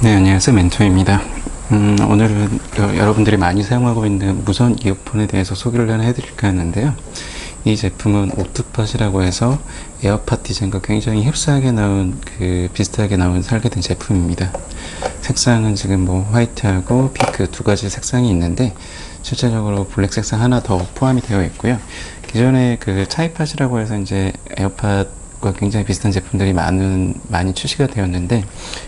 네, 안녕하세요. 멘토입니다. 오늘은 여러분들이 많이 사용하고 있는 무선 이어폰에 대해서 소개를 하나 해드릴까 하는데요. 이 제품은 오토팟이라고 해서 에어팟 디자인과 굉장히 흡사하게 나온, 비슷하게 나온 설계된 제품입니다. 색상은 지금 뭐 화이트하고 핑크 두 가지 색상이 있는데, 실제적으로 블랙 색상 하나 더 포함이 되어 있고요. 기존에 차이팟이라고 해서 이제 에어팟과 굉장히 비슷한 제품들이 많이 출시가 되었는데,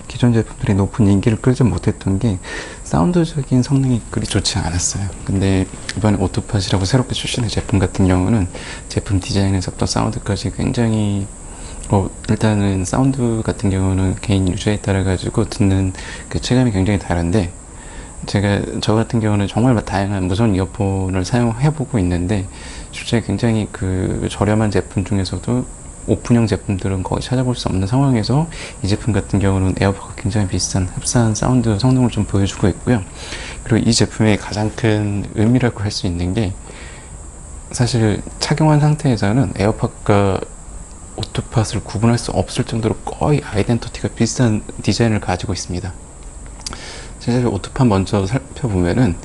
기존 제품들이 높은 인기를 끌지 못했던 게 사운드적인 성능이 그리 좋지 않았어요. 근데 이번에 오토팟이라고 새롭게 출시된 제품 같은 경우는 제품 디자인에서부터 사운드까지 굉장히 일단은 사운드 같은 경우는 개인 유저에 따라 가지고 듣는 체감이 굉장히 다른데, 저 같은 경우는 정말 다양한 무선 이어폰을 사용해보고 있는데, 실제 굉장히 저렴한 제품 중에서도 오픈형 제품들은 거의 찾아볼 수 없는 상황에서 이 제품 같은 경우는 에어팟과 굉장히 비슷한 흡사한 사운드 성능을 좀 보여주고 있고요. 그리고 이 제품의 가장 큰 의미라고 할 수 있는 게, 사실 착용한 상태에서는 에어팟과 오토팟을 구분할 수 없을 정도로 거의 아이덴티티가 비슷한 디자인을 가지고 있습니다. 실제로 오토팟 먼저 살펴보면은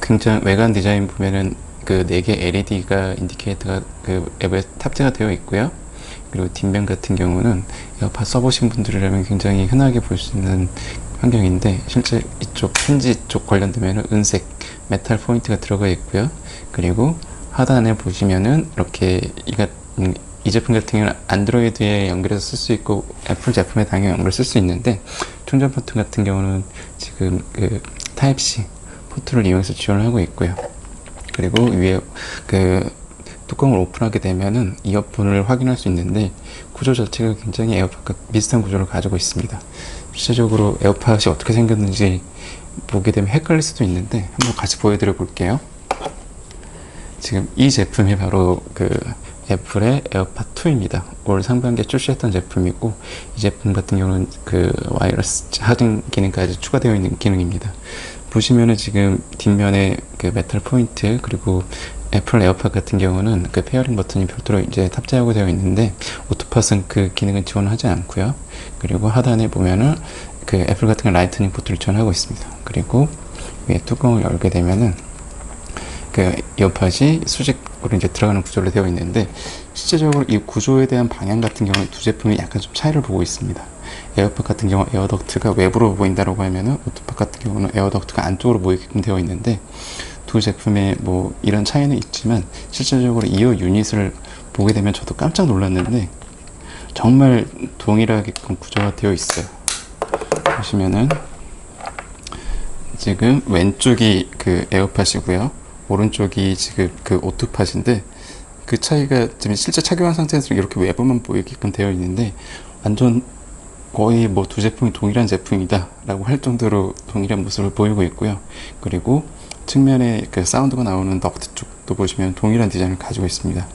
굉장히 외관 디자인 보면은 4개 LED가 인디케이터가 앱에 탑재가 되어 있고요. 그리고 뒷면 같은 경우는 에어팟 써보신 분들이라면 굉장히 흔하게 볼 수 있는 환경인데, 실제 이쪽 힌지 쪽 관련되면 은색 메탈 포인트가 들어가 있고요. 그리고 하단에 보시면은 이렇게 이 제품 같은 경우는 안드로이드에 연결해서 쓸 수 있고 애플 제품에 당연히 연결 쓸 수 있는데, 충전 포트 같은 경우는 지금 타입C 포트를 이용해서 지원을 하고 있고요. 그리고 위에 뚜껑을 오픈하게 되면은 이어폰을 확인할 수 있는데, 구조 자체가 굉장히 에어팟과 비슷한 구조를 가지고 있습니다. 실제적으로 에어팟이 어떻게 생겼는지 보게 되면 헷갈릴 수도 있는데, 한번 같이 보여드려 볼게요. 지금 이 제품이 바로 애플의 에어팟 2입니다. 올 상반기에 출시했던 제품이고, 이 제품 같은 경우는 와이어리스 하딩 기능까지 추가되어 있는 기능입니다. 보시면은 지금 뒷면에 메탈 포인트, 그리고 애플 에어팟 같은 경우는 페어링 버튼이 별도로 이제 탑재하고 되어 있는데, 오토팟은 기능을 지원하지 않고요. 그리고 하단에 보면은 애플 같은 경우 라이트닝 포트를 지원하고 있습니다. 그리고 위에 뚜껑을 열게 되면은 이어팟이 수직으로 이제 들어가는 구조로 되어 있는데, 실제적으로 이 구조에 대한 방향 같은 경우는 두 제품이 약간 좀 차이를 보고 있습니다. 에어팟 같은 경우 에어덕트가 외부로 보인다고 하면은, 오토팟 같은 경우는 에어덕트가 안쪽으로 보이게끔 되어 있는데, 두 제품의 뭐 이런 차이는 있지만 실질적으로 이어 유닛을 보게 되면 저도 깜짝 놀랐는데, 정말 동일하게 구조가 되어 있어요. 보시면은 지금 왼쪽이 에어팟이고요, 오른쪽이 지금 오토팟인데, 차이가 지금 실제 착용한 상태에서 이렇게 외부만 보이게끔 되어 있는데, 완전 거의 뭐 두 제품이 동일한 제품이다 라고 할 정도로 동일한 모습을 보이고 있고요. 그리고 측면에 사운드가 나오는 덕트 쪽도 보시면 동일한 디자인을 가지고 있습니다.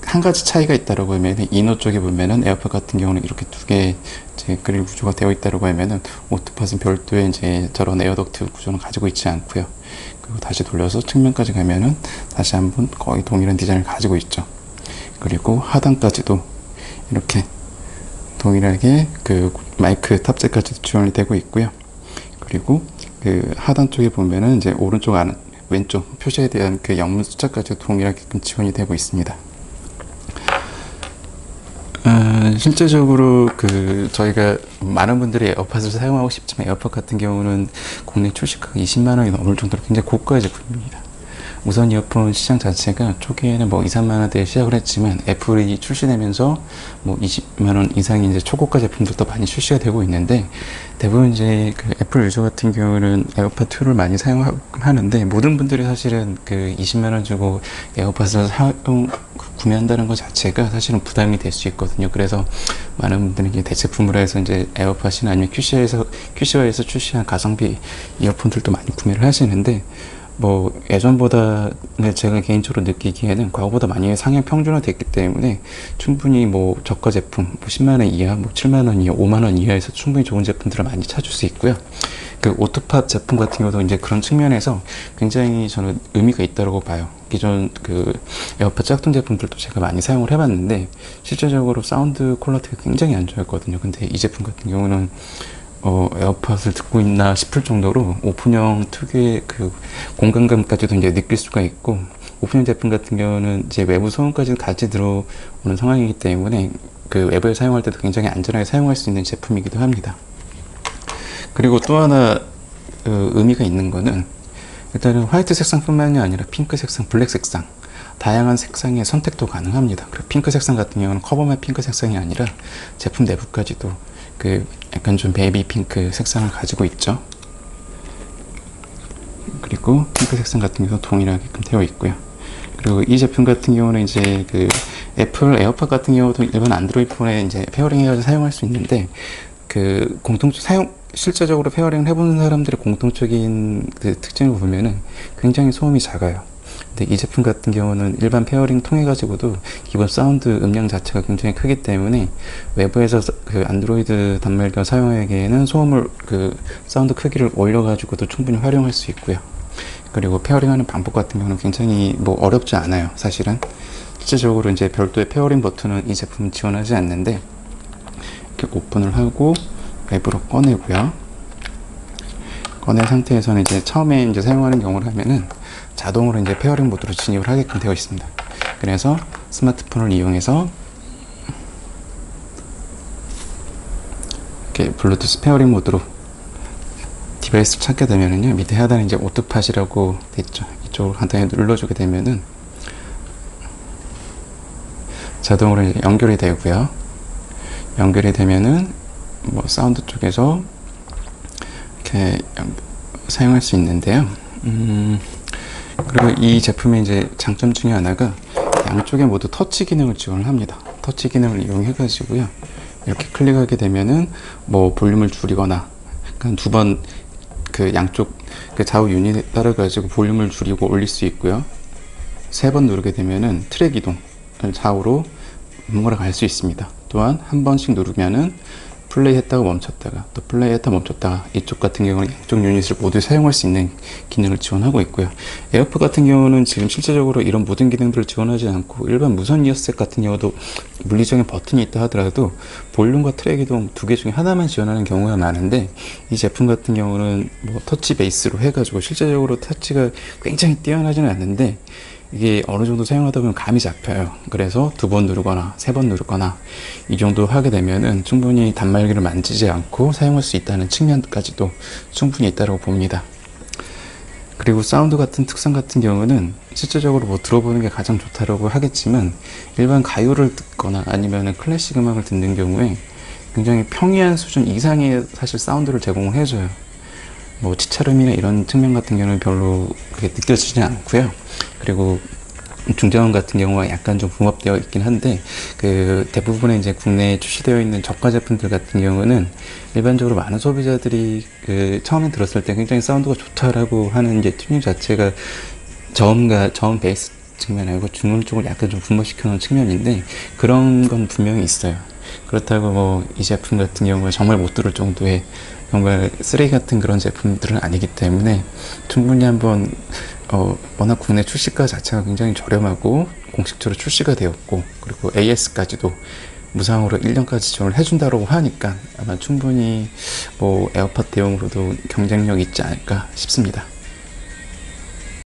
한 가지 차이가 있다라고 하면, 이너 쪽에 보면은 에어팟 같은 경우는 이렇게 두 개 그릴 구조가 되어 있다라고 하면은, 오토팟은 별도의 이제 저런 에어덕트 구조는 가지고 있지 않고요. 그리고 다시 돌려서 측면까지 가면은 다시 한번 거의 동일한 디자인을 가지고 있죠. 그리고 하단까지도 이렇게 동일하게 마이크 탑재까지 지원이 되고 있고요. 그리고 하단 쪽에 보면은 이제 오른쪽 왼쪽 표시에 대한 영문 숫자까지 동일하게 지원이 되고 있습니다. 실제적으로 저희가 많은 분들이 에어팟을 사용하고 싶지만, 에어팟 같은 경우는 국내 출시가가 20만 원이 넘을 정도로 굉장히 고가의 제품입니다. 무선 이어폰 시장 자체가 초기에는 뭐 2, 3만 원대에 시작을 했지만, 애플이 출시되면서 뭐 20만 원 이상의 이제 초고가 제품들도 많이 출시가 되고 있는데, 대부분 이제 애플 유저 같은 경우는 에어팟 2를 많이 사용하는데, 모든 분들이 사실은 20만 원 주고 에어팟을 구매한다는 것 자체가 사실은 부담이 될 수 있거든요. 그래서 많은 분들이 이제 대체품으로 해서 이제 에어팟이나 아니면 QC와에서 출시한 가성비 이어폰들도 많이 구매를 하시는데, 뭐 예전보다 제가 개인적으로 느끼기에는 과거보다 많이 상향 평준화됐기 때문에, 충분히 뭐 저가 제품 뭐 10만 원 이하, 뭐 7만 원 이하, 5만 원 이하에서 충분히 좋은 제품들을 많이 찾을 수 있고요. 오토팟 제품 같은 경우도 이제 그런 측면에서 굉장히 저는 의미가 있다고 봐요. 기존 에어팟 짝퉁 제품들도 제가 많이 사용을 해봤는데, 실제적으로 사운드 퀄리티가 굉장히 안 좋았거든요. 근데 이 제품 같은 경우는 에어팟을 듣고 있나 싶을 정도로 오픈형 특유의 그 공간감까지도 이제 느낄 수가 있고, 오픈형 제품 같은 경우는 이제 외부 소음까지 같이 들어오는 상황이기 때문에 그 외부에 사용할 때도 굉장히 안전하게 사용할 수 있는 제품이기도 합니다. 그리고 또 하나 의미가 있는 거는, 일단은 화이트 색상뿐만이 아니라 핑크 색상, 블랙 색상, 다양한 색상의 선택도 가능합니다. 그리고 핑크 색상 같은 경우는 커버만 핑크 색상이 아니라 제품 내부까지도 그 약간 좀 베이비 핑크 색상을 가지고 있죠. 그리고 핑크 색상 같은 경우도 동일하게끔 되어 있고요. 그리고 이 제품 같은 경우는 이제 그 애플 에어팟 같은 경우도 일반 안드로이드 폰에 이제 페어링 해가지고 사용할 수 있는데, 그 실제적으로 페어링을 해보는 사람들의 공통적인 그 특징을 보면은 굉장히 소음이 작아요. 근데 이 제품 같은 경우는 일반 페어링 통해 가지고도 기본 사운드 음량 자체가 굉장히 크기 때문에 외부에서 그 안드로이드 단말기를 사용하기에는 그 사운드 크기를 올려 가지고도 충분히 활용할 수 있고요. 그리고 페어링하는 방법 같은 경우는 굉장히 뭐 어렵지 않아요. 사실은 실제적으로 이제 별도의 페어링 버튼은 이 제품은 지원하지 않는데, 이렇게 오픈을 하고 외부로 꺼내고요. 꺼낸 상태에서는 이제 처음에 이제 사용하는 경우를 하면은 자동으로 이제 페어링 모드로 진입을 하게끔 되어 있습니다. 그래서 스마트폰을 이용해서 이렇게 블루투스 페어링 모드로 디바이스를 찾게 되면은요, 밑에 하단에 이제 오토팟이라고 돼 있죠. 이쪽을 간단히 눌러주게 되면은 자동으로 이제 연결이 되고요. 연결이 되면은 뭐 사운드 쪽에서 이렇게 사용할 수 있는데요. 그리고 이 제품의 이제 장점 중에 하나가 양쪽에 모두 터치 기능을 지원을 합니다. 터치 기능을 이용해 가지고요, 이렇게 클릭하게 되면은 뭐 볼륨을 줄이거나, 그러니까 두 번 그 양쪽 그 좌우 유닛에 따라 가지고 볼륨을 줄이고 올릴 수 있고요. 세 번 누르게 되면은 트랙 이동을 좌우로 번갈아 갈 수 있습니다. 또한 한 번씩 누르면은 플레이 했다가 멈췄다가 또 플레이 했다 멈췄다가, 이쪽 같은 경우는 양쪽 유닛을 모두 사용할 수 있는 기능을 지원하고 있고요. 에어팟 같은 경우는 지금 실제적으로 이런 모든 기능들을 지원하지 않고, 일반 무선 이어셋 같은 경우도 물리적인 버튼이 있다 하더라도 볼륨과 트랙 이동 두 개 중에 하나만 지원하는 경우가 많은데, 이 제품 같은 경우는 뭐 터치 베이스로 해가지고 실제적으로 터치가 굉장히 뛰어나지는 않는데 이게 어느 정도 사용하다 보면 감이 잡혀요. 그래서 두 번 누르거나 세 번 누르거나 이 정도 하게 되면은 충분히 단말기를 만지지 않고 사용할 수 있다는 측면까지도 충분히 있다고 봅니다. 그리고 사운드 같은 특성 같은 경우는 실제적으로 뭐 들어보는 게 가장 좋다라고 하겠지만, 일반 가요를 듣거나 아니면 클래식 음악을 듣는 경우에 굉장히 평이한 수준 이상의 사실 사운드를 제공을 해줘요. 뭐 치차름이나 이런 측면 같은 경우는 별로 그게 느껴지지 않고요. 그리고 중저음 같은 경우가 약간 좀 붕업되어 있긴 한데, 그 대부분의 이제 국내에 출시되어 있는 저가 제품들 같은 경우는 일반적으로 많은 소비자들이 그 처음에 들었을 때 굉장히 사운드가 좋다라고 하는 이제 튜닝 자체가 저음 베이스 측면 아니고 중음 쪽을 약간 좀 분모시켜 놓은 측면인데, 그런 건 분명히 있어요. 그렇다고 뭐 이 제품 같은 경우가 정말 못 들을 정도의 정말 쓰레기 같은 그런 제품들은 아니기 때문에 충분히 한번 워낙 국내 출시가 자체가 굉장히 저렴하고 공식적으로 출시가 되었고, 그리고 AS까지도 무상으로 1년까지 지원을 해준다고 하니까 아마 충분히 뭐 에어팟 대용으로도 경쟁력이 있지 않을까 싶습니다.